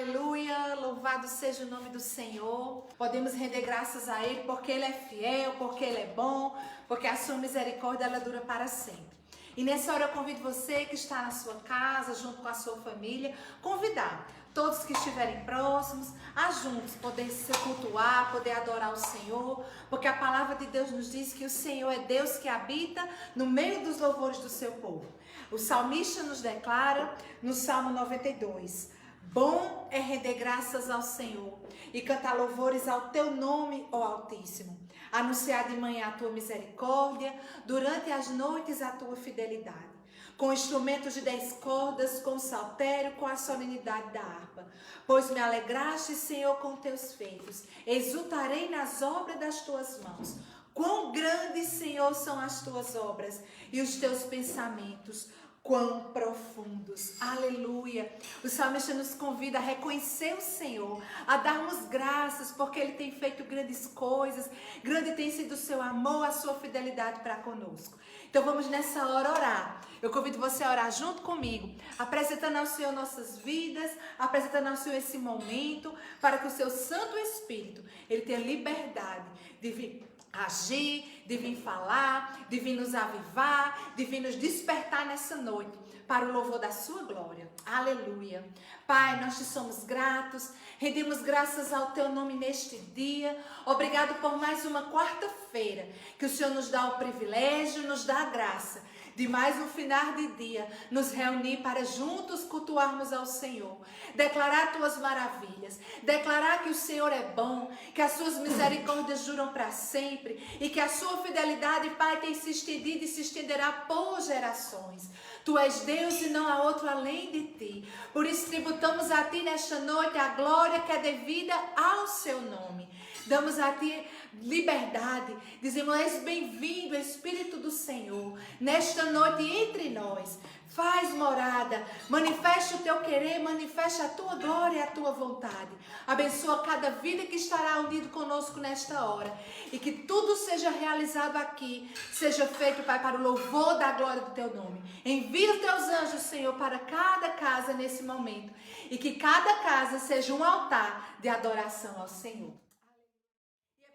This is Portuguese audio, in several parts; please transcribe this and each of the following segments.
Aleluia, louvado seja o nome do Senhor. Podemos render graças a Ele porque Ele é fiel, porque Ele é bom, porque a sua misericórdia ela dura para sempre. E nessa hora eu convido você que está na sua casa, junto com a sua família, convidar todos que estiverem próximos a juntos poder se cultuar, poder adorar o Senhor, porque a palavra de Deus nos diz que o Senhor é Deus que habita no meio dos louvores do seu povo. O salmista nos declara no Salmo 92: bom é render graças ao Senhor e cantar louvores ao teu nome, ó Altíssimo. Anunciar de manhã a tua misericórdia, durante as noites a tua fidelidade. Com instrumentos de 10 cordas, com saltério, com a solenidade da harpa. Pois me alegraste, Senhor, com teus feitos. Exultarei nas obras das tuas mãos. Quão grandes, Senhor, são as tuas obras e os teus pensamentos, quão profundos. Aleluia. O salmista nos convida a reconhecer o Senhor, a darmos graças porque Ele tem feito grandes coisas, grande tem sido o seu amor, a sua fidelidade para conosco. Então vamos nessa hora orar. Eu convido você a orar junto comigo, apresentando ao Senhor nossas vidas, apresentando ao Senhor esse momento, para que o seu Santo Espírito, Ele tenha liberdade de vir agir, de vir falar, de vir nos avivar, de vir nos despertar nessa noite para o louvor da sua glória. Aleluia. Pai, nós te somos gratos, rendemos graças ao teu nome neste dia. Obrigado por mais uma quarta-feira que o Senhor nos dá o privilégio, nos dá a graça de mais um final de dia nos reunir para juntos cultuarmos ao Senhor, declarar tuas maravilhas, declarar que o Senhor é bom, que as suas misericórdias duram para sempre e que a sua fidelidade, Pai, tem se estendido e se estenderá por gerações. Tu és Deus e não há outro além de ti. Por isso tributamos a ti nesta noite a glória que é devida ao seu nome. Damos a ti liberdade, dizemos: és bem-vindo, Espírito do Senhor, nesta noite entre nós. Faz morada, manifesta o teu querer, manifesta a tua glória e a tua vontade. Abençoa cada vida que estará unido conosco nesta hora. E que tudo seja realizado aqui, seja feito, Pai, para o louvor da glória do teu nome. Envia os teus anjos, Senhor, para cada casa nesse momento. E que cada casa seja um altar de adoração ao Senhor.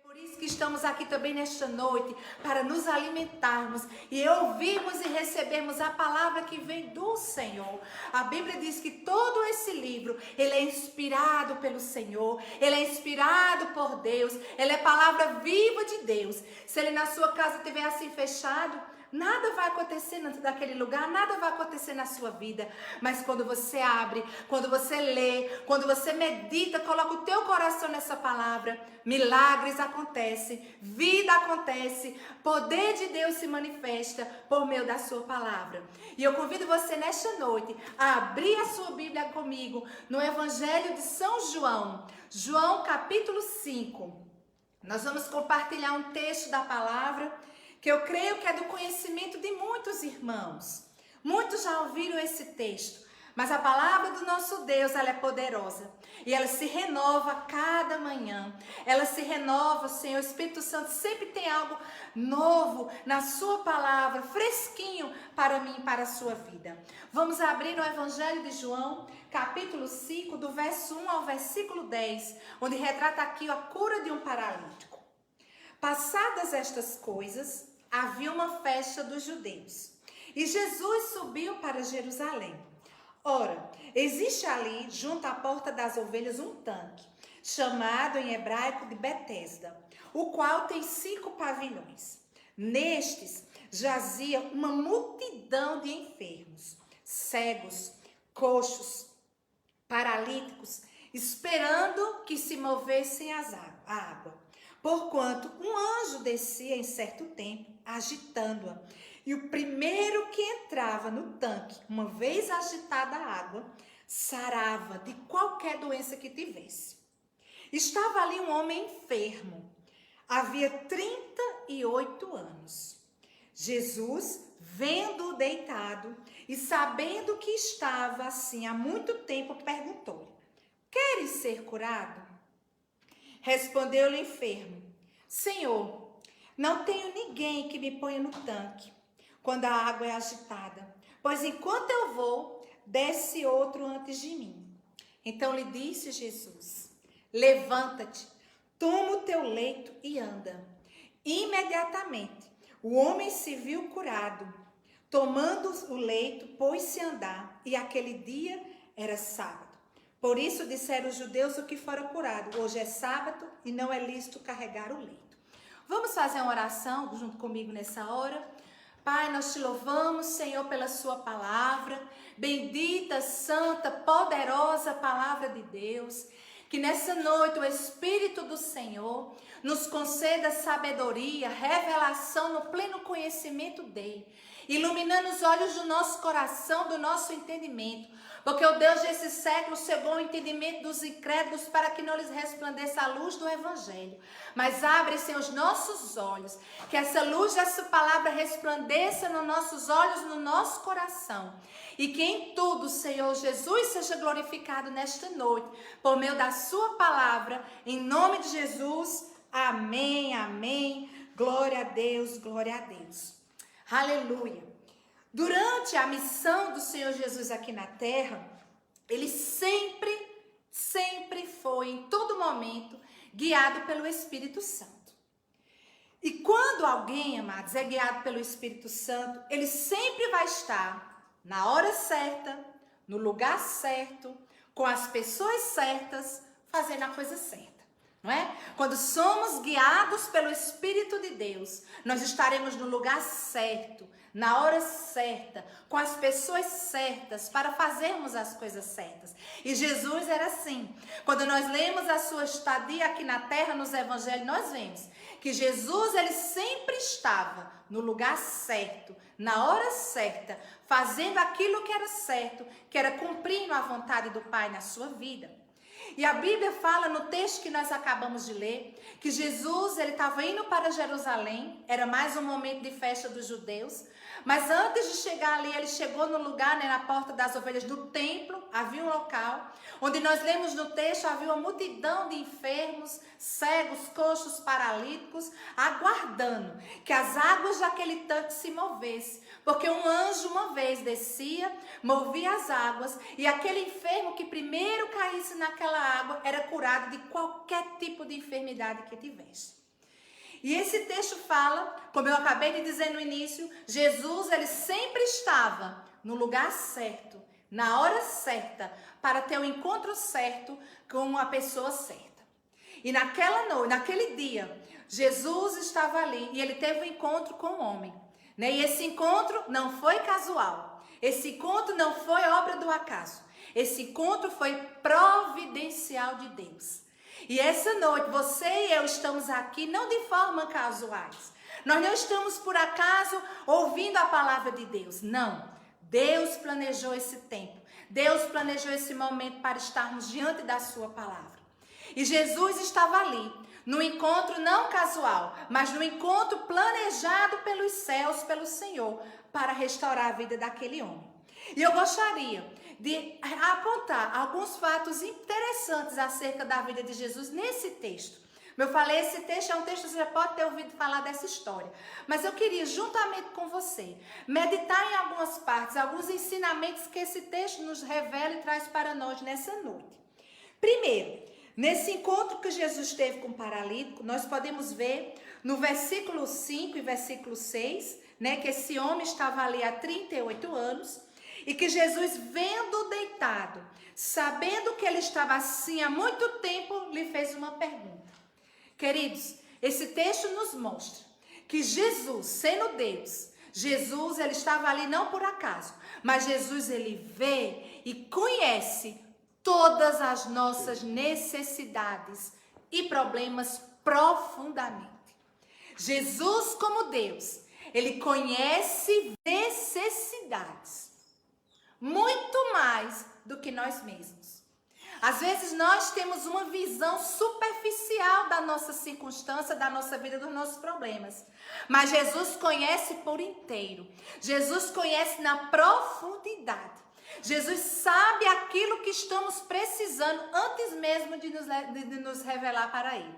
Por isso que estamos aqui também nesta noite, para nos alimentarmos e ouvirmos e recebermos a palavra que vem do Senhor. A Bíblia diz que todo esse livro, ele é inspirado pelo Senhor, ele é inspirado por Deus, ele é palavra viva de Deus. Se ele na sua casa estiver assim fechado, nada vai acontecer naquele lugar, nada vai acontecer na sua vida. Mas quando você abre, quando você lê, quando você medita, coloca o teu coração nessa palavra, milagres acontecem, vida acontece, poder de Deus se manifesta por meio da sua palavra. E eu convido você nesta noite a abrir a sua Bíblia comigo no Evangelho de São João, João capítulo 5. Nós vamos compartilhar um texto da palavra que eu creio que é do conhecimento de muitos irmãos. Muitos já ouviram esse texto, mas a palavra do nosso Deus, ela é poderosa. E ela se renova a cada manhã. Ela se renova, Senhor. O Espírito Santo sempre tem algo novo na sua palavra, fresquinho para mim e para a sua vida. Vamos abrir no Evangelho de João, capítulo 5, do verso 1 ao versículo 10, onde retrata aqui a cura de um paralítico. Passadas estas coisas, havia uma festa dos judeus, e Jesus subiu para Jerusalém. Ora, existe ali, junto à porta das ovelhas, um tanque, chamado em hebraico de Betesda, o qual tem 5 pavilhões. Nestes jazia uma multidão de enfermos, cegos, coxos, paralíticos, esperando que se movessem a água. Porquanto um anjo descia em certo tempo, agitando-a. E o primeiro que entrava no tanque, uma vez agitada a água, sarava de qualquer doença que tivesse. Estava ali um homem enfermo. Havia 38 anos. Jesus, vendo-o deitado e sabendo que estava assim há muito tempo, perguntou-lhe: queres ser curado? Respondeu-lhe o enfermo: Senhor, não tenho ninguém que me ponha no tanque quando a água é agitada, pois enquanto eu vou, desce outro antes de mim. Então lhe disse Jesus: levanta-te, toma o teu leito e anda. Imediatamente o homem se viu curado. Tomando o leito, pôs-se a andar, e aquele dia era sábado. Por isso disseram os judeus o que fora curado: hoje é sábado e não é lícito carregar o leito. Vamos fazer uma oração junto comigo nessa hora? Pai, nós te louvamos, Senhor, pela sua palavra, bendita, santa, poderosa palavra de Deus. Que nessa noite o Espírito do Senhor nos conceda sabedoria, revelação no pleno conhecimento dele, iluminando os olhos do nosso coração, do nosso entendimento, porque o Deus desse século cegou o entendimento dos incrédulos para que não lhes resplandeça a luz do Evangelho. Mas abre, Senhor, os nossos olhos, que essa luz dessa palavra resplandeça nos nossos olhos, no nosso coração. E que em tudo, Senhor Jesus, seja glorificado nesta noite, por meio da sua palavra, em nome de Jesus. Amém, amém. Glória a Deus, glória a Deus. Aleluia. Durante a missão do Senhor Jesus aqui na terra, ele sempre foi, em todo momento, guiado pelo Espírito Santo. E quando alguém, amados, é guiado pelo Espírito Santo, ele sempre vai estar na hora certa, no lugar certo, com as pessoas certas, fazendo a coisa certa. Não é? Quando somos guiados pelo Espírito de Deus, nós estaremos no lugar certo, na hora certa, com as pessoas certas, para fazermos as coisas certas. E Jesus era assim. Quando nós lemos a sua estadia aqui na terra, nos evangelhos, nós vemos que Jesus, ele sempre estava no lugar certo, na hora certa, fazendo aquilo que era certo, que era cumprindo a vontade do Pai na sua vida. E a Bíblia fala no texto que nós acabamos de ler, que Jesus, ele estava indo para Jerusalém, era mais um momento de festa dos judeus, mas antes de chegar ali, ele chegou no lugar, né, na porta das ovelhas do templo, havia um local, onde nós lemos no texto, havia uma multidão de enfermos, cegos, coxos, paralíticos, aguardando que as águas daquele tanque se movessem, porque um anjo uma vez descia, movia as águas, e aquele enfermo que primeiro caísse naquela água era curado de qualquer tipo de enfermidade que tivesse. E esse texto fala, como eu acabei de dizer no início, Jesus, ele sempre estava no lugar certo, na hora certa, para ter o encontro certo com a pessoa certa. E naquela noite, naquele dia, Jesus estava ali e ele teve um encontro com o homem. Né? E esse encontro não foi casual, esse encontro não foi obra do acaso, esse encontro foi providencial de Deus. E essa noite, você e eu estamos aqui não de forma casuais. Nós não estamos por acaso ouvindo a palavra de Deus. Não. Deus planejou esse tempo. Deus planejou esse momento para estarmos diante da sua palavra. E Jesus estava ali, no encontro não casual, mas no encontro planejado pelos céus, pelo Senhor, para restaurar a vida daquele homem. E eu gostaria de apontar alguns fatos interessantes acerca da vida de Jesus nesse texto. Como eu falei, esse texto é um texto que você já pode ter ouvido falar dessa história. Mas eu queria, juntamente com você, meditar em algumas partes, alguns ensinamentos que esse texto nos revela e traz para nós nessa noite. Primeiro, nesse encontro que Jesus teve com o paralítico, nós podemos ver no versículo 5 e versículo 6, né, que esse homem estava ali há 38 anos, e que Jesus, vendo deitado, sabendo que ele estava assim há muito tempo, lhe fez uma pergunta. Queridos, esse texto nos mostra que Jesus, sendo Deus, Jesus, ele estava ali não por acaso, mas Jesus, ele vê e conhece todas as nossas necessidades e problemas profundamente. Jesus, como Deus, ele conhece necessidades muito mais do que nós mesmos. Às vezes nós temos uma visão superficial da nossa circunstância, da nossa vida, dos nossos problemas. Mas Jesus conhece por inteiro. Jesus conhece na profundidade. Jesus sabe aquilo que estamos precisando antes mesmo de nos revelar para Ele.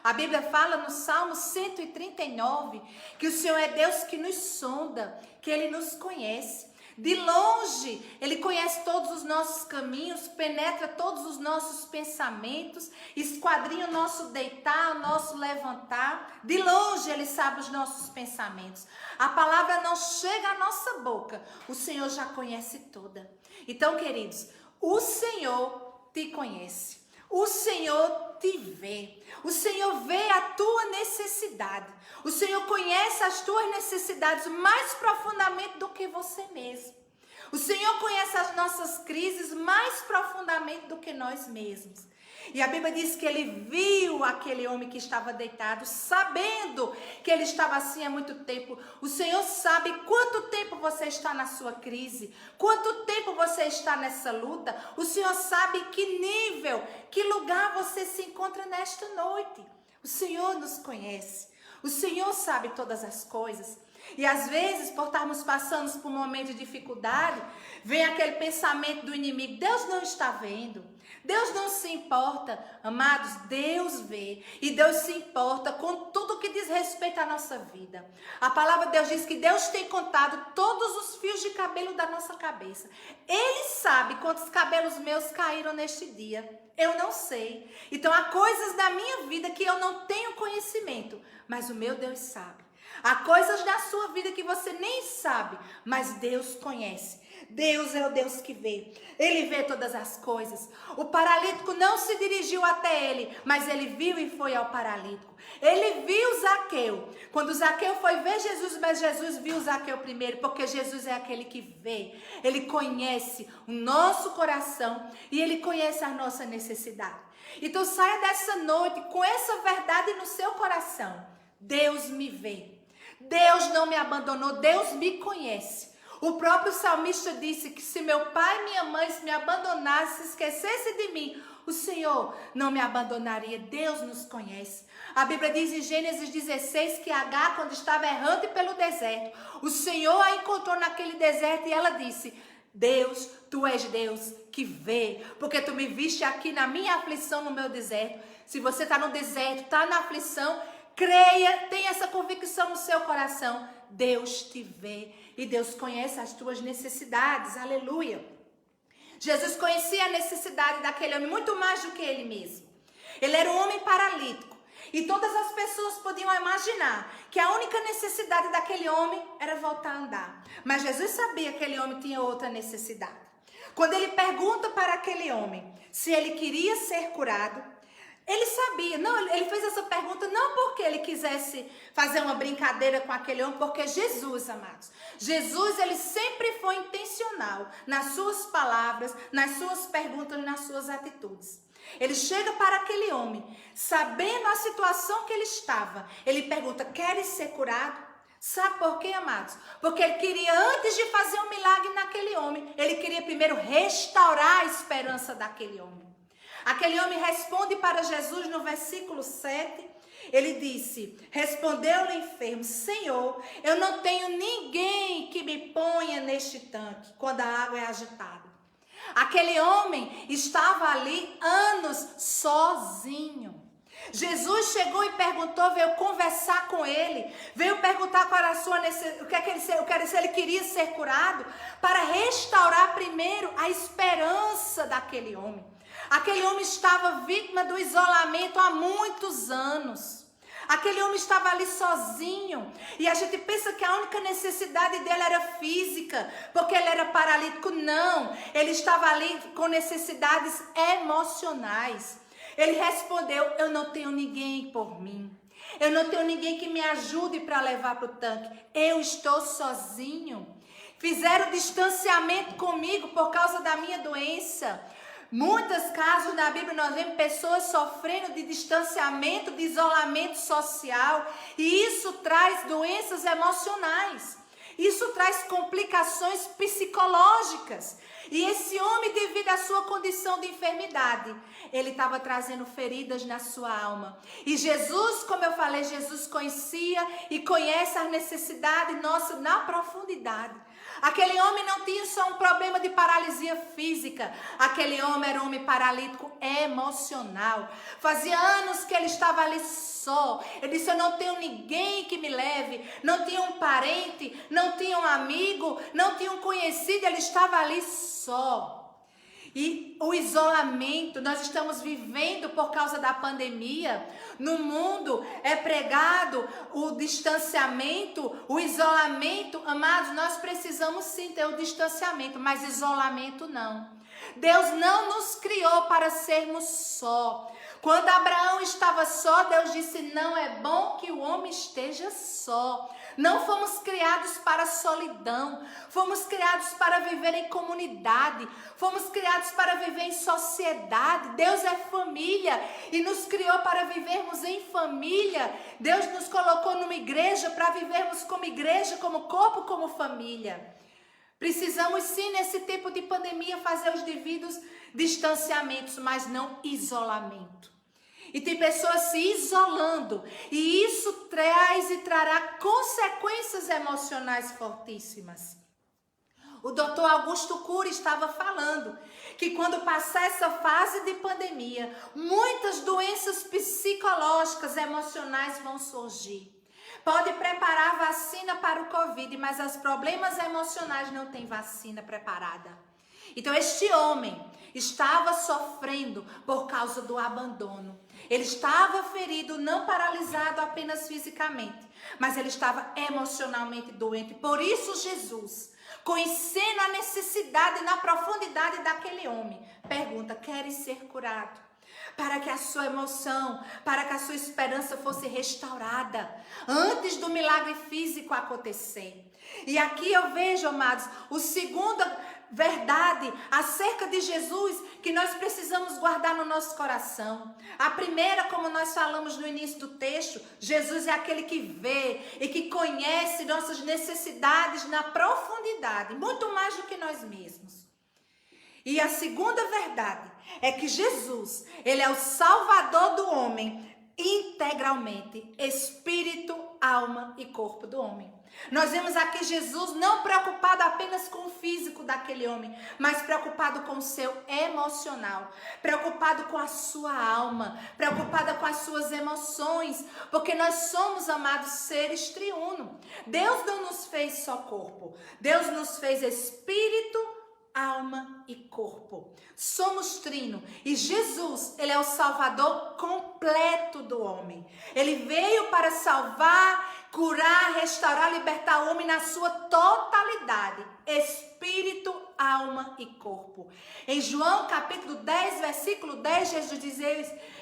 A Bíblia fala no Salmo 139 que o Senhor é Deus que nos sonda, que Ele nos conhece. De longe, Ele conhece todos os nossos caminhos, penetra todos os nossos pensamentos, esquadrinha o nosso deitar, o nosso levantar. De longe, Ele sabe os nossos pensamentos. A palavra não chega à nossa boca, o Senhor já conhece toda. Então, queridos, o Senhor te conhece. O Senhor te vê. O Senhor vê a tua necessidade. O Senhor conhece as tuas necessidades mais profundamente do que você mesmo. O Senhor conhece as nossas crises mais profundamente do que nós mesmos. E a Bíblia diz que ele viu aquele homem que estava deitado, sabendo que ele estava assim há muito tempo. O Senhor sabe quanto tempo você está na sua crise, quanto tempo você está nessa luta. O Senhor sabe que nível, que lugar você se encontra nesta noite. O Senhor nos conhece. O Senhor sabe todas as coisas. E às vezes, por estarmos passando por um momento de dificuldade, vem aquele pensamento do inimigo: Deus não está vendo, Deus não se importa. Amados, Deus vê e Deus se importa com tudo que diz respeito à nossa vida. A palavra de Deus diz que Deus tem contado todos os fios de cabelo da nossa cabeça. Ele sabe quantos cabelos meus caíram neste dia. Eu não sei. Então há coisas da minha vida que eu não tenho conhecimento, mas o meu Deus sabe. Há coisas na sua vida que você nem sabe, mas Deus conhece. Deus é o Deus que vê. Ele vê todas as coisas. O paralítico não se dirigiu até ele, mas ele viu e foi ao paralítico. Ele viu Zaqueu. Quando Zaqueu foi ver Jesus, mas Jesus viu Zaqueu primeiro, porque Jesus é aquele que vê. Ele conhece o nosso coração e ele conhece a nossa necessidade. Então saia dessa noite com essa verdade no seu coração. Deus me vê. Deus não me abandonou, Deus me conhece. O próprio salmista disse que se meu pai e minha mãe me abandonassem, se esquecessem de mim, o Senhor não me abandonaria. Deus nos conhece. A Bíblia diz em Gênesis 16 que Agar, quando estava errante pelo deserto, o Senhor a encontrou naquele deserto e ela disse: Deus, tu és Deus que vê, porque tu me viste aqui na minha aflição, no meu deserto. Se você está no deserto, está na aflição, creia, tenha essa convicção no seu coração. Deus te vê e Deus conhece as tuas necessidades. Aleluia. Jesus conhecia a necessidade daquele homem muito mais do que ele mesmo. Ele era um homem paralítico e todas as pessoas podiam imaginar que a única necessidade daquele homem era voltar a andar. Mas Jesus sabia que aquele homem tinha outra necessidade. Quando ele pergunta para aquele homem se ele queria ser curado, ele sabia, não, ele fez essa pergunta não porque ele quisesse fazer uma brincadeira com aquele homem, porque Jesus, amados, Jesus, ele sempre foi intencional nas suas palavras, nas suas perguntas, nas suas atitudes. Ele chega para aquele homem, sabendo a situação que ele estava, ele pergunta: queres ser curado? Sabe por quê, amados? Porque ele queria, antes de fazer um milagre naquele homem, ele queria primeiro restaurar a esperança daquele homem. Aquele homem responde para Jesus no versículo 7, ele disse: respondeu-lhe o enfermo: Senhor, eu não tenho ninguém que me ponha neste tanque quando a água é agitada. Aquele homem estava ali anos sozinho. Jesus chegou e perguntou, veio conversar com ele, veio perguntar qual era a sua necessidade, se ele queria ser curado, para restaurar primeiro a esperança daquele homem. Aquele homem estava vítima do isolamento há muitos anos. Aquele homem estava ali sozinho. E a gente pensa que a única necessidade dele era física, porque ele era paralítico. Não, ele estava ali com necessidades emocionais. Ele respondeu: eu não tenho ninguém por mim. Eu não tenho ninguém que me ajude para levar para o tanque. Eu estou sozinho. Fizeram distanciamento comigo por causa da minha doença. Muitos casos na Bíblia nós vemos pessoas sofrendo de distanciamento, de isolamento social, e isso traz doenças emocionais, isso traz complicações psicológicas. E esse homem, devido à sua condição de enfermidade, ele estava trazendo feridas na sua alma. E Jesus, como eu falei, Jesus conhecia e conhece a necessidade nossa na profundidade. Aquele homem não tinha só um problema de paralisia física. Aquele homem era um homem paralítico emocional. Fazia anos que ele estava ali só. Ele disse: eu não tenho ninguém que me leve. Não tinha um parente, não tinha um amigo, não tinha um conhecido. Ele estava ali só. E o isolamento, nós estamos vivendo por causa da pandemia. No mundo é pregado o distanciamento, o isolamento. Amados, nós precisamos sim ter o distanciamento, mas isolamento não. Deus não nos criou para sermos só. Quando Abraão estava só, Deus disse: não é bom que o homem esteja só. Não fomos criados para a solidão, fomos criados para viver em comunidade, fomos criados para viver em sociedade. Deus é família e nos criou para vivermos em família. Deus nos colocou numa igreja para vivermos como igreja, como corpo, como família. Precisamos sim, nesse tempo de pandemia, fazer os devidos distanciamentos, mas não isolamento. E tem pessoas se isolando, e isso traz e trará consequências emocionais fortíssimas. O Dr. Augusto Cury estava falando que quando passar essa fase de pandemia, muitas doenças psicológicas, emocionais vão surgir. Pode preparar vacina para o Covid, mas os problemas emocionais não têm vacina preparada. Então este homem estava sofrendo por causa do abandono. Ele estava ferido, não paralisado apenas fisicamente, mas ele estava emocionalmente doente. Por isso Jesus, conhecendo a necessidade na profundidade daquele homem, pergunta: queres ser curado? Para que a sua emoção, para que a sua esperança fosse restaurada antes do milagre físico acontecer. E aqui eu vejo, amados, o segundo verdade acerca de Jesus que nós precisamos guardar no nosso coração. A primeira, como nós falamos no início do texto, Jesus é aquele que vê e que conhece nossas necessidades na profundidade, muito mais do que nós mesmos. E a segunda verdade é que Jesus, ele é o Salvador do homem integralmente, espírito, alma e corpo do homem. Nós vemos aqui Jesus não preocupado apenas com o físico daquele homem, mas preocupado com o seu emocional, preocupado com a sua alma, preocupada com as suas emoções, porque nós somos, amados, seres triuno. Deus não nos fez só corpo, Deus nos fez espírito, alma e corpo. Somos trino. E Jesus, ele é o Salvador completo do homem. Ele veio para salvar, curar, restaurar, libertar o homem na sua totalidade. Espírito, alma e corpo. Em João capítulo 10, versículo 10, Jesus diz: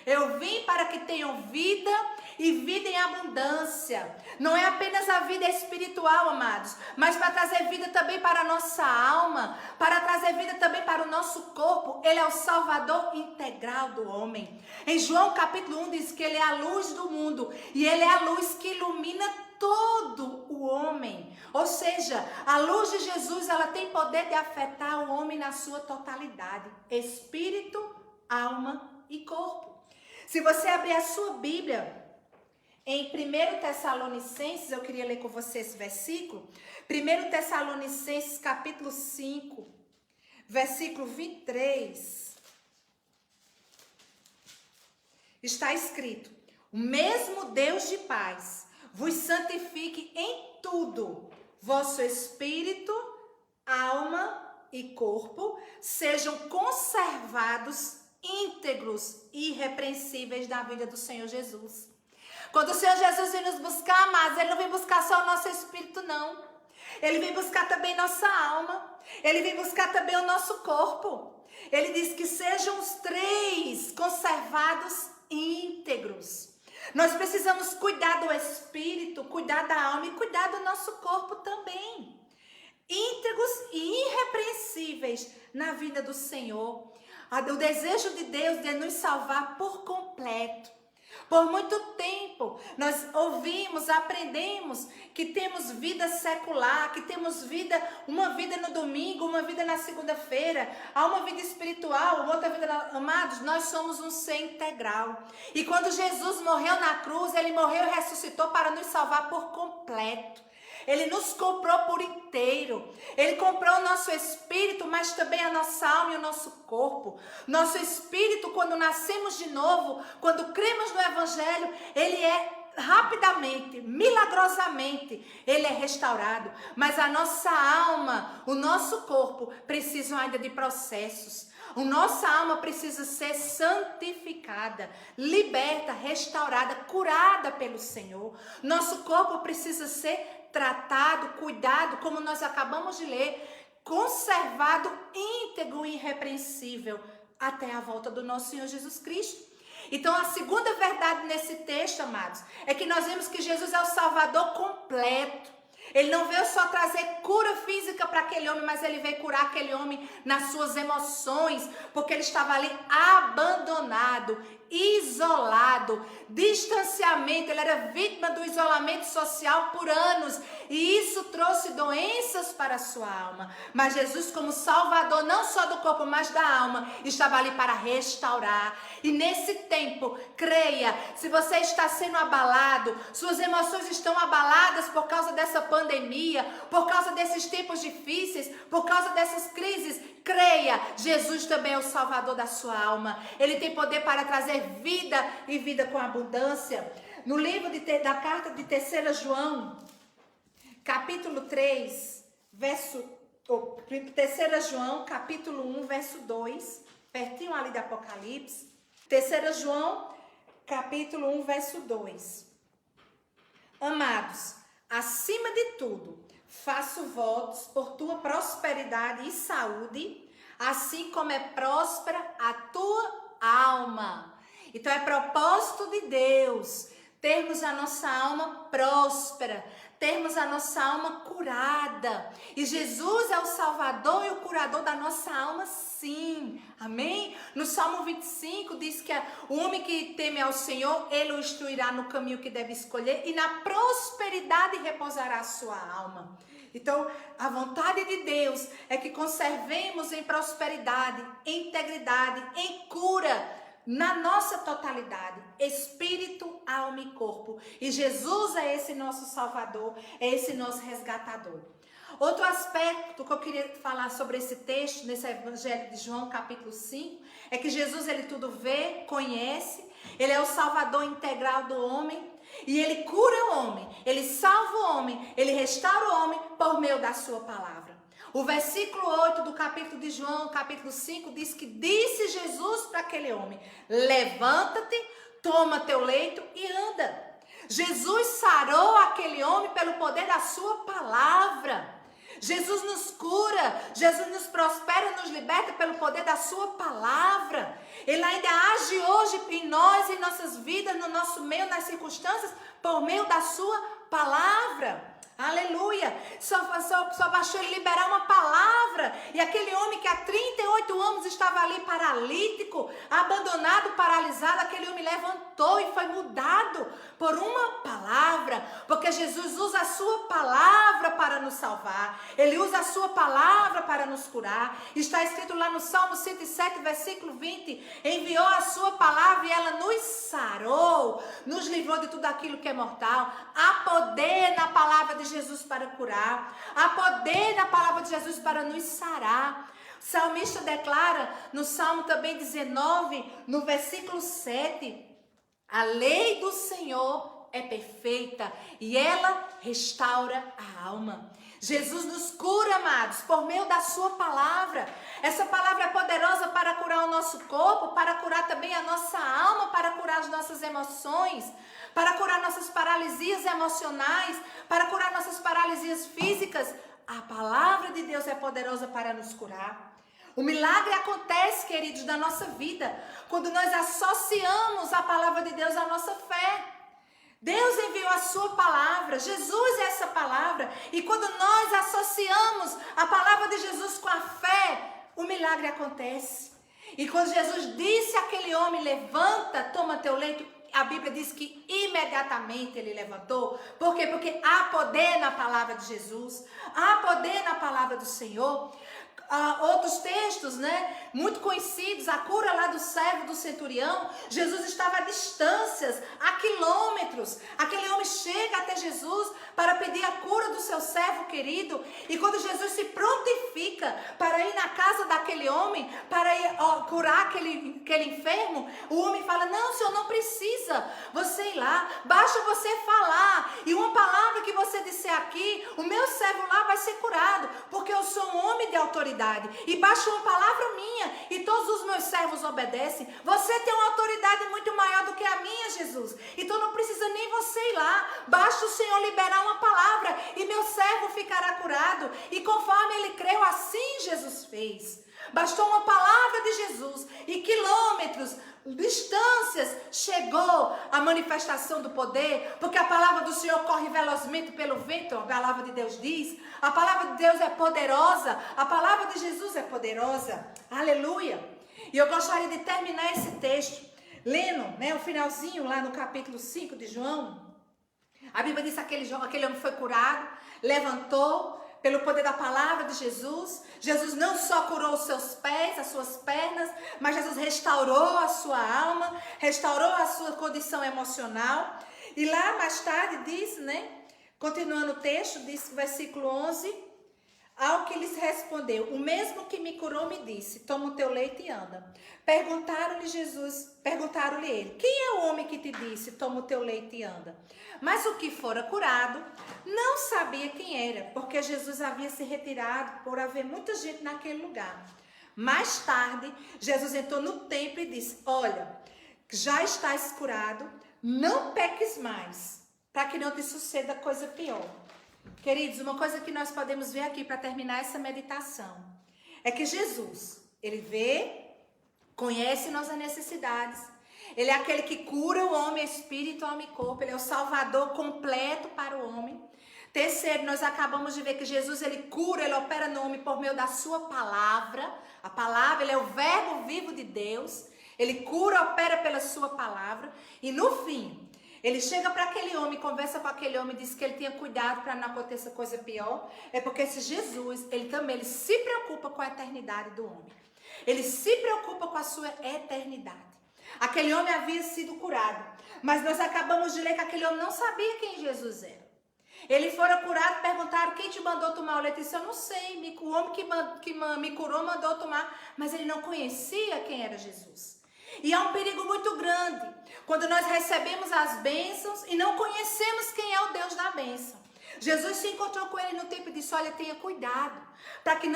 eu vim para que tenham vida e vida em abundância. Não é apenas a vida espiritual, amados, mas para trazer vida também para a nossa alma, para trazer vida também para o nosso corpo. Ele é o Salvador integral do homem. Em João capítulo 1 diz que ele é a luz do mundo e ele é a luz que ilumina todo o homem. Ou seja, a luz de Jesus, ela tem poder de afetar o homem na sua totalidade, espírito, alma e corpo. Se você abrir a sua Bíblia em 1 Tessalonicenses, eu queria ler com você esse versículo. 1 Tessalonicenses capítulo 5, versículo 23. Está escrito: o mesmo Deus de paz vos santifique em tudo, vosso espírito, alma e corpo sejam conservados íntegros e irrepreensíveis na vida do Senhor Jesus. Quando o Senhor Jesus vem nos buscar, amados, ele não vem buscar só o nosso espírito, não. Ele vem buscar também nossa alma. Ele vem buscar também o nosso corpo. Ele diz que sejam os três conservados íntegros. Nós precisamos cuidar do espírito, cuidar da alma e cuidar do nosso corpo também. Íntegros e irrepreensíveis na vida do Senhor. O desejo de Deus é nos salvar por completo. Por muito tempo nós ouvimos, aprendemos que temos vida secular, que temos uma vida no domingo, uma vida na segunda-feira, há uma vida espiritual, uma outra vida, amados, nós somos um ser integral. E quando Jesus morreu na cruz, ele morreu e ressuscitou para nos salvar por completo. Ele nos comprou por inteiro. Ele comprou o nosso espírito, mas também a nossa alma e o nosso corpo. Nosso espírito, quando nascemos de novo, quando cremos no Evangelho, ele é rapidamente, milagrosamente, ele é restaurado. Mas a nossa alma, o nosso corpo precisam ainda de processos. A nossa alma precisa ser santificada, liberta, restaurada, curada pelo Senhor. Nosso corpo precisa ser tratado, cuidado, como nós acabamos de ler, conservado íntegro e irrepreensível até a volta do nosso Senhor Jesus Cristo. Então, a segunda verdade nesse texto, amados, é que nós vemos que Jesus é o Salvador completo. Ele não veio só trazer cura física para aquele homem, mas ele veio curar aquele homem nas suas emoções, porque ele estava ali abandonado, isolado, distanciamento. Ele era vítima do isolamento social por anos, e isso trouxe doenças para a sua alma. Mas Jesus, como Salvador, não só do corpo, mas da alma, estava ali para restaurar. E nesse tempo, creia, se você está sendo abalado, suas emoções estão abaladas por causa dessa pandemia, por causa desses tempos difíceis, por causa dessas crises, creia, Jesus também é o Salvador da sua alma. Ele tem poder para trazer vida e vida com abundância. No livro da carta de 3 João, capítulo 3, verso 3 João, capítulo 1, verso 2, pertinho ali do Apocalipse. 3 João, capítulo 1, verso 2. Amados, acima de tudo, faço votos por tua prosperidade e saúde, assim como é próspera a tua alma. Então é propósito de Deus termos a nossa alma próspera, termos a nossa alma curada. E Jesus é o Salvador e o curador da nossa alma, sim. Amém? No Salmo 25 diz que o homem que teme ao Senhor, ele o instruirá no caminho que deve escolher, e na prosperidade repousará a sua alma. Então, a vontade de Deus é que conservemos em prosperidade, em integridade, em cura, na nossa totalidade, espírito, alma e corpo. E Jesus é esse nosso Salvador, é esse nosso resgatador. Outro aspecto que eu queria falar sobre esse texto, nesse Evangelho de João, capítulo 5, é que Jesus, ele tudo vê, conhece, ele é o Salvador integral do homem, e ele cura o homem, ele salva o homem, ele restaura o homem por meio da sua palavra. O versículo 8 do capítulo de João, capítulo 5, diz que disse Jesus para aquele homem: levanta-te, toma teu leito e anda. Jesus sarou aquele homem pelo poder da sua palavra. Jesus nos cura, Jesus nos prospera, nos liberta pelo poder da sua palavra. Ele ainda age hoje em nós, em nossas vidas, no nosso meio, nas circunstâncias, por meio da sua palavra. Aleluia, só bastou ele liberar uma palavra, e aquele homem que há 38 anos estava ali paralítico, abandonado, paralisado, aquele homem levantou e foi mudado por uma palavra, porque Jesus usa a sua palavra para nos salvar, ele usa a sua palavra para nos curar. Está escrito lá no Salmo 107, versículo 20, enviou a sua palavra e ela nos sarou, nos livrou de tudo aquilo que é mortal. Há poder na palavra de Jesus para curar, há poder na palavra de Jesus para nos sarar. O salmista declara no Salmo também 19, no versículo 7, a lei do Senhor é perfeita e ela restaura a alma. Jesus nos cura, amados, por meio da sua palavra. Essa palavra é poderosa para curar o nosso corpo, para curar também a nossa alma, para curar as nossas emoções, para curar nossas paralisias emocionais, para curar nossas paralisias físicas. A palavra de Deus é poderosa para nos curar. O milagre acontece, queridos, na nossa vida, quando nós associamos a palavra de Deus à nossa fé. Deus enviou a sua palavra, Jesus é essa palavra, e quando nós associamos a palavra de Jesus com a fé, o milagre acontece. E quando Jesus disse àquele homem, levanta, toma teu leito, a Bíblia diz que imediatamente ele levantou. Por quê? Porque há poder na palavra de Jesus, há poder na palavra do Senhor. outros textos, né, muito conhecidos, a cura lá do servo do centurião, Jesus estava a distâncias, a quilômetros. Aquele homem chega até Jesus para pedir a cura do seu servo querido, e quando Jesus se prontifica para ir na casa daquele homem, para ir curar aquele enfermo, o homem fala: não, senhor, não precisa você ir lá, basta você falar, e uma palavra que você disser aqui, o meu servo lá vai ser curado, porque eu sou um homem de autoridade, e basta uma palavra minha, e todos os meus servos obedecem. Você tem uma autoridade muito maior do que a minha, Jesus, então não precisa nem você ir lá, basta o Senhor liberar uma palavra, e meu servo ficará curado. E conforme ele creu, assim Jesus fez. Bastou uma palavra de Jesus, e quilômetros, distâncias, chegou a manifestação do poder, porque a palavra do Senhor corre velozmente pelo vento, a palavra de Deus diz. A palavra de Deus é poderosa, a palavra de Jesus é poderosa, aleluia. E eu gostaria de terminar esse texto lendo, né, o finalzinho lá no capítulo 5 de João. A Bíblia diz que aquele homem foi curado, levantou pelo poder da palavra de Jesus. Jesus não só curou os seus pés, as suas pernas, mas Jesus restaurou a sua alma, restaurou a sua condição emocional. E lá mais tarde diz, né, continuando o texto, diz versículo 11, ao que lhes respondeu: o mesmo que me curou me disse, toma o teu leite e anda. Perguntaram-lhe ele: quem é o homem que te disse, toma o teu leite e anda? Mas o que fora curado não sabia quem era, porque Jesus havia se retirado por haver muita gente naquele lugar. Mais tarde, Jesus entrou no templo e disse: olha, já estás curado, não peques mais, para que não te suceda coisa pior. Queridos, uma coisa que nós podemos ver aqui para terminar essa meditação é que Jesus, ele vê, conhece nossas necessidades, ele é aquele que cura o homem, espírito, alma e corpo, ele é o salvador completo para o homem. Terceiro, nós acabamos de ver que Jesus, ele cura, ele opera no homem por meio da sua palavra. A palavra, ele é o verbo vivo de Deus, ele cura, opera pela sua palavra. E no fim, ele chega para aquele homem, conversa com aquele homem, diz que ele tenha cuidado para não acontecer coisa pior. É porque esse Jesus, ele se preocupa com a eternidade do homem. Ele se preocupa com a sua eternidade. Aquele homem havia sido curado, mas nós acabamos de ler que aquele homem não sabia quem Jesus era. Ele fora curado, perguntaram: quem te mandou tomar o leite? Ele disse: eu não sei, o homem que me curou mandou tomar, mas ele não conhecia quem era Jesus. E há um perigo muito grande quando nós recebemos as bênçãos e não conhecemos quem é o Deus da bênção. Jesus se encontrou com ele no templo e disse: olha, tenha cuidado, para que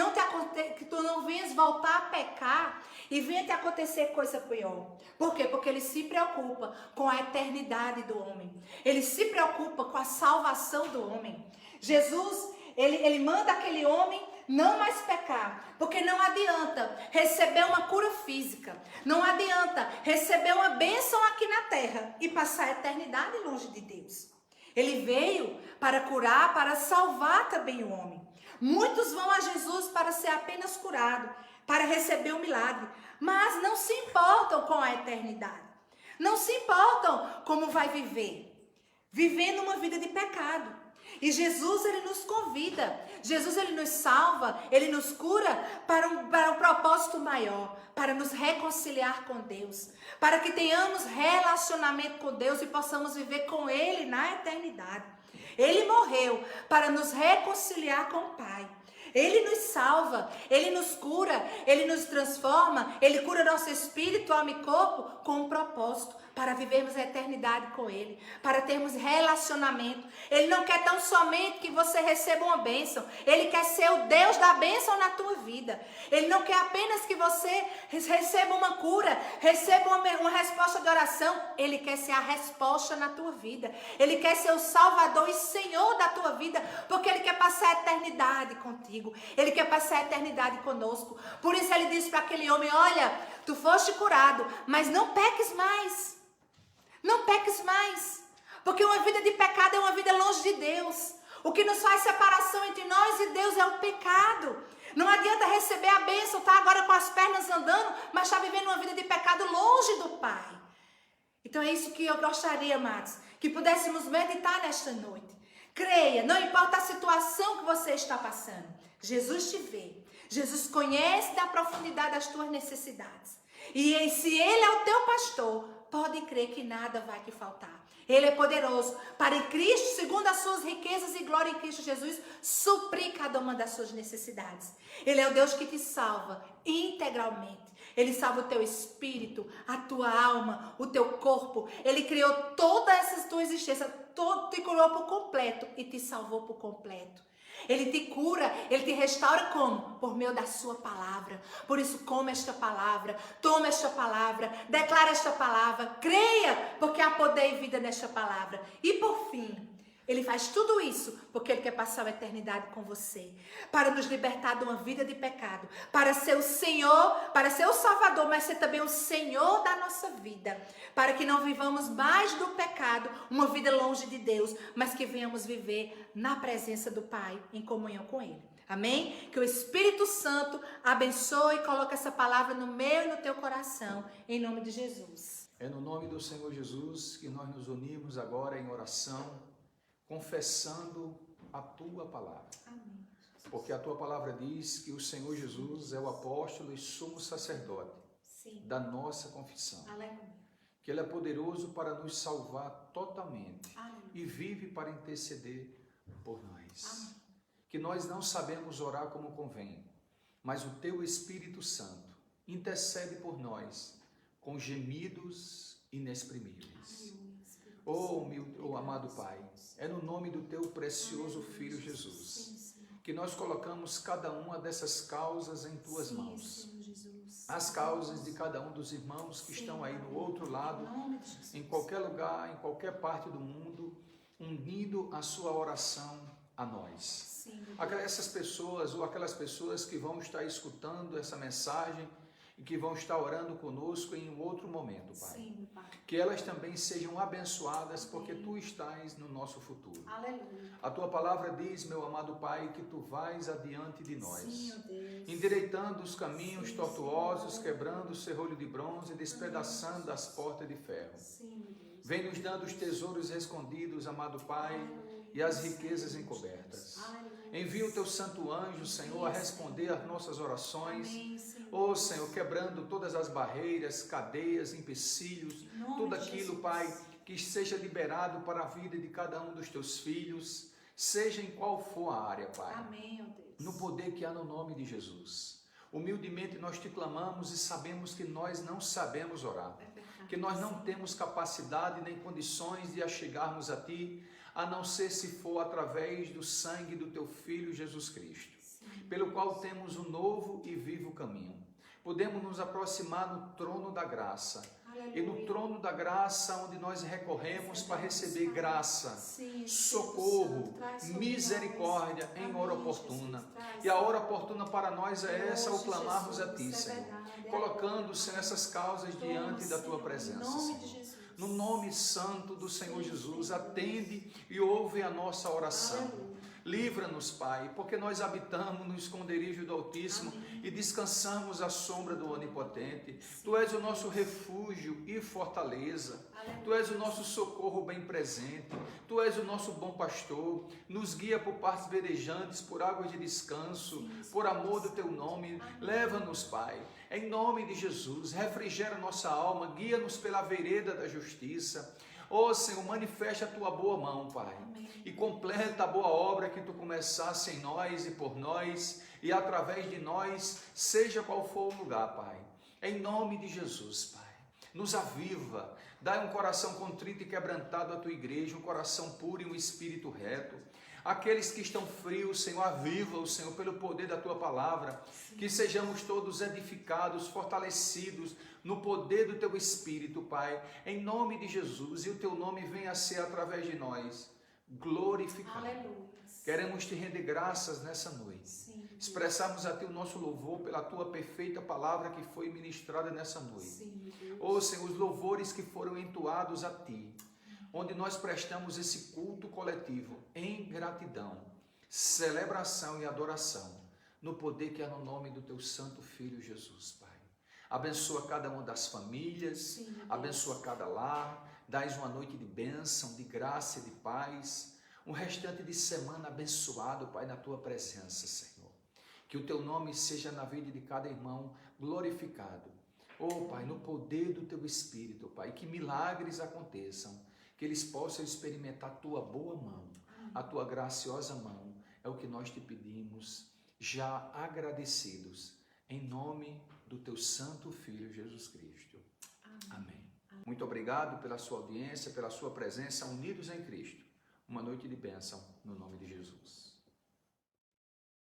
que tu não venhas voltar a pecar e venha te acontecer coisa pior. Por quê? Porque ele se preocupa com a eternidade do homem. Ele se preocupa com a salvação do homem. Jesus, ele manda aquele homem não mais pecar, porque não adianta receber uma cura física, não adianta receber uma bênção aqui na terra e passar a eternidade longe de Deus. Ele veio para curar, para salvar também o homem. Muitos vão a Jesus para ser apenas curado, para receber o milagre, mas não se importam com a eternidade, não se importam como vai viver, vivendo uma vida de pecado. E Jesus, ele nos convida, Jesus, ele nos salva, ele nos cura para um propósito maior, para nos reconciliar com Deus, para que tenhamos relacionamento com Deus e possamos viver com ele na eternidade. Ele morreu para nos reconciliar com o Pai. Ele nos salva, ele nos cura, ele nos transforma, ele cura nosso espírito, alma e corpo com um propósito, para vivermos a eternidade com ele, para termos relacionamento. Ele não quer tão somente que você receba uma bênção, ele quer ser o Deus da bênção na tua vida. Ele não quer apenas que você receba uma cura, receba uma resposta de oração, ele quer ser a resposta na tua vida. Ele quer ser o Salvador e Senhor da tua vida, porque ele quer passar a eternidade contigo, ele quer passar a eternidade conosco. Por isso ele disse para aquele homem: olha, tu foste curado, mas não peques mais. Não peques mais, porque uma vida de pecado é uma vida longe de Deus. O que nos faz separação entre nós e Deus é o pecado. Não adianta receber a bênção, tá agora com as pernas andando, mas está vivendo uma vida de pecado longe do Pai. Então é isso que eu gostaria, amados, que pudéssemos meditar nesta noite. Creia, não importa a situação que você está passando, Jesus te vê, Jesus conhece da profundidade das tuas necessidades. E se Ele é o teu pastor, pode crer que nada vai te faltar. Ele é poderoso para em Cristo, segundo as suas riquezas e glória em Cristo Jesus, suprir cada uma das suas necessidades. Ele é o Deus que te salva integralmente. Ele salva o teu espírito, a tua alma, o teu corpo. Ele criou toda essa tua existência, te criou por completo e te salvou por completo. Ele te cura, Ele te restaura como? Por meio da sua palavra. Por isso, come esta palavra, toma esta palavra, declara esta palavra, creia, porque há poder e vida nesta palavra. E por fim, Ele faz tudo isso porque Ele quer passar a eternidade com você, para nos libertar de uma vida de pecado, para ser o Senhor, para ser o Salvador, mas ser também o Senhor da nossa vida, para que não vivamos mais do pecado, uma vida longe de Deus, mas que venhamos viver na presença do Pai, em comunhão com Ele. Amém? Que o Espírito Santo abençoe e coloque essa palavra no meu e no teu coração, em nome de Jesus. É no nome do Senhor Jesus que nós nos unimos agora em oração, confessando a tua palavra. Amém. Porque a tua palavra diz que o Senhor Jesus é o apóstolo e sumo sacerdote Sim. da nossa confissão. Aleluia. Que Ele é poderoso para nos salvar totalmente. Aleluia. E vive para interceder por nós. Amém. Que nós não sabemos orar como convém, mas o teu Espírito Santo intercede por nós com gemidos inexprimíveis. Oh, amado Pai, é no nome do teu precioso Filho Jesus que nós colocamos cada uma dessas causas em tuas mãos. As causas de cada um dos irmãos que estão aí do outro lado, em qualquer lugar, em qualquer parte do mundo, unindo a sua oração a nós. Essas pessoas ou aquelas pessoas que vão estar escutando essa mensagem e que vão estar orando conosco em um outro momento, Pai. Sim, Pai. Que elas também sejam abençoadas, porque Tu estás no nosso futuro. Aleluia. A Tua palavra diz, meu amado Pai, que Tu vais adiante de nós, Sim, ó Deus. endireitando os caminhos tortuosos, quebrando o serrolho de bronze, despedaçando as portas de ferro. Sim, ó Deus. Vem nos dando os tesouros escondidos, amado Pai, e as riquezas encobertas. Envia o Teu santo anjo, Senhor, a responder às nossas orações. Ó Senhor, quebrando todas as barreiras, cadeias, empecilhos, tudo aquilo, Pai, que seja liberado para a vida de cada um dos Teus filhos, seja em qual for a área, Pai. Amém, ó Deus. No poder que há no nome de Jesus. Humildemente nós te clamamos e sabemos que nós não sabemos orar, que nós não temos capacidade nem condições de achegarmos a Ti, a não ser se for através do sangue do Teu Filho Jesus Cristo, pelo qual temos um novo e vivo caminho. Podemos nos aproximar no trono da graça. E no trono da graça, onde nós recorremos para receber graça, socorro, misericórdia em hora oportuna. E a hora oportuna para nós é essa, o clamarmos a Ti, Senhor, colocando, Senhor, essas causas diante da Tua presença, Senhor. No nome santo do Senhor Jesus, atende e ouve a nossa oração. Livra-nos, Pai, porque nós habitamos no esconderijo do Altíssimo e descansamos à sombra do Onipotente. Tu és o nosso refúgio e fortaleza. Tu és o nosso socorro bem presente. Tu és o nosso bom pastor. Nos guia por partes verejantes, por águas de descanso, por amor do Teu nome. Leva-nos, Pai, em nome de Jesus. Refrigera nossa alma, guia-nos pela vereda da justiça. Ó Senhor, manifesta a Tua boa mão, Pai, e completa a boa obra que Tu começaste em nós e por nós, e através de nós, seja qual for o lugar, Pai. Em nome de Jesus, Pai, nos aviva, dá um coração contrito e quebrantado à Tua igreja, um coração puro e um espírito reto. Aqueles que estão frios, Senhor, aviva-os, Senhor, pelo poder da Tua palavra, que sejamos todos edificados, fortalecidos no poder do Teu Espírito, Pai, em nome de Jesus, e o Teu nome venha a ser através de nós glorificado. Aleluia. Queremos Te render graças nessa noite, expressarmos a Ti o nosso louvor pela Tua perfeita palavra que foi ministrada nessa noite. Ó Senhor, os louvores que foram entoados a Ti, onde nós prestamos esse culto coletivo em gratidão, celebração e adoração, no poder que há no nome do Teu santo Filho Jesus, Pai. Abençoa cada uma das famílias, abençoa cada lar, dás uma noite de bênção, de graça e de paz, um restante de semana abençoado, Pai, na Tua presença, Senhor. Que o teu nome seja na vida de cada irmão glorificado. Oh, Pai, no poder do teu Espírito, Pai, que milagres aconteçam, que eles possam experimentar a tua boa mão, a tua graciosa mão. É o que nós te pedimos, já agradecidos, em nome do teu santo Filho Jesus Cristo. Amém. Muito obrigado pela sua audiência, pela sua presença, unidos em Cristo. Uma noite de bênção, no nome de Jesus.